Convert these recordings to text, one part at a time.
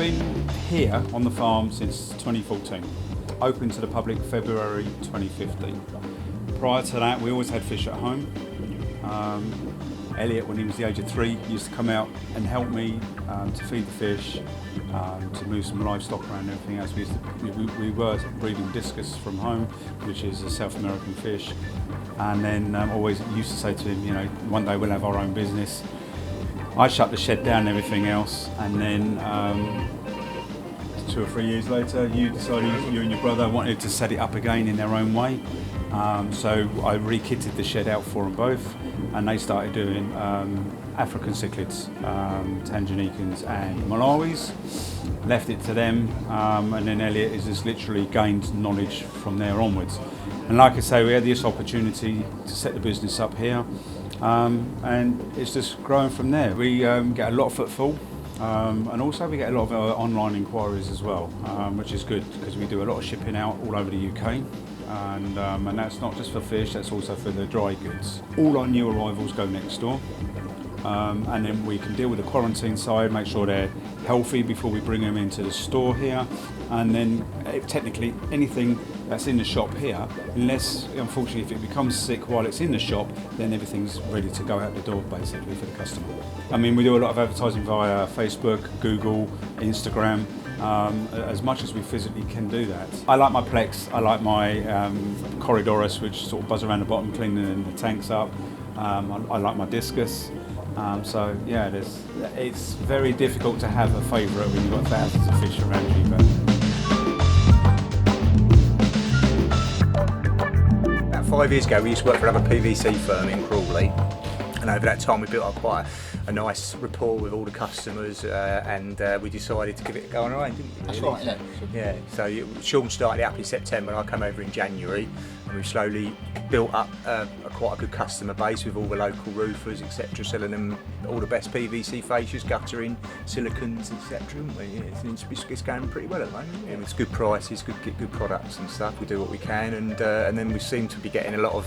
been here on the farm since 2014, open to the public February 2015. Prior to that, we always had fish at home. Elliot, when he was the age of 3, used to come out and help me to feed the fish, to move some livestock around and everything else. We were breeding discus from home, which is a South American fish. And then always used to say to him, you know, one day we'll have our own business. I shut the shed down and everything else, and then 2 or 3 years later, you decided you and your brother wanted to set it up again in their own way. So I re-kitted the shed out for them both, and they started doing African cichlids, Tanganicans and Malawis. Left it to them, and then Elliot has just literally gained knowledge from there onwards. And like I say, we had this opportunity to set the business up here, and it's just growing from there. We get a lot of footfall, and also we get a lot of online inquiries as well, which is good because we do a lot of shipping out all over the UK. And that's not just for fish, that's also for the dry goods. All our new arrivals go next door, and then we can deal with the quarantine side, make sure they're healthy before we bring them into the store here. And then technically anything that's in the shop here, unless unfortunately if it becomes sick while it's in the shop, then everything's ready to go out the door basically for the customer. I mean, we do a lot of advertising via Facebook, Google, Instagram. As much as we physically can do that. I like my Plex, I like my Corridorus, which sort of buzz around the bottom, cleaning the tanks up. I like my discus. So yeah, it's very difficult to have a favourite when you've got thousands of fish around you. About 5 years ago, we used to work for another PVC firm in Crawley, and over that time we built up quite a nice rapport with all the customers, and we decided to give it a go on our own, didn't we? That's right, yeah. Yeah, so Sean started it up in September and I came over in January, and we've slowly built up quite a good customer base with all the local roofers, etc., selling them all the best PVC fascias, guttering, silicons, etc. Yeah, it's going pretty well at the moment. Yeah, it's good prices, good products and stuff. We do what we can, and then we seem to be getting a lot of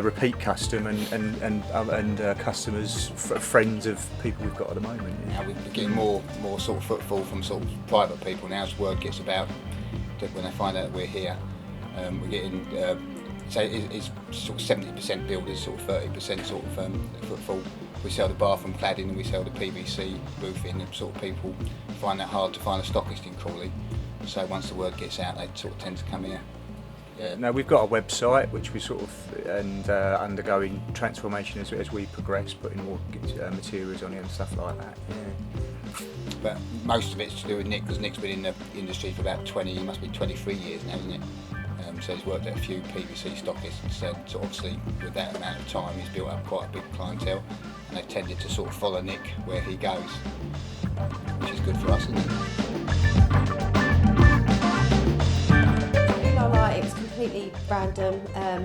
repeat custom and customers, friends of people we've got at the moment. Yeah. Now we're getting more sort of footfall from sort of private people now as word gets about, that when they find out that we're here. We're getting, it's sort of 70% builders, sort of 30% sort of footfall. We sell the bathroom cladding and we sell the PVC roofing, and sort of people find that hard to find a stockist in Crawley. So once the word gets out, they sort of tend to come here. Yeah, now we've got a website which we sort of undergoing transformation as we progress, putting more materials on it and stuff like that. Yeah. But most of it's to do with Nick, because Nick's been in the industry for about 23 years now, isn't it? So he's worked at a few PVC stockists, and so obviously with that amount of time he's built up quite a big clientele, and they've tended to sort of follow Nick where he goes, which is good for us, isn't it? It was completely random,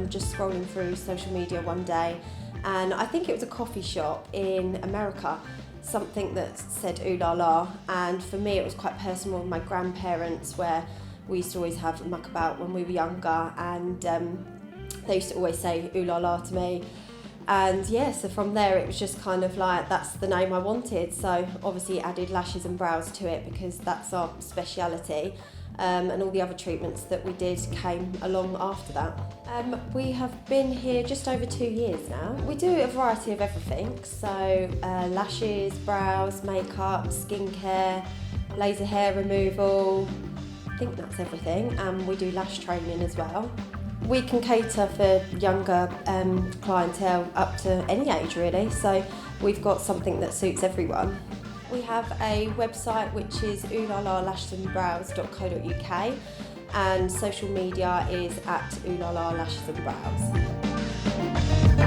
just scrolling through social media one day, and I think it was a coffee shop in America, something that said ooh la la, and for me it was quite personal with my grandparents, where we used to always have a muck about when we were younger, and they used to always say ooh la la to me. And yeah, so from there it was just kind of like, that's the name I wanted. So obviously added lashes and brows to it because that's our speciality. And all the other treatments that we did came along after that. We have been here just over 2 years now. We do a variety of everything, so lashes, brows, makeup, skincare, laser hair removal. I think that's everything, and we do lash training as well. We can cater for younger clientele up to any age really, so we've got something that suits everyone. We have a website which is oolalalashandbrows.co.uk, and social media is at oolalalashandbrows.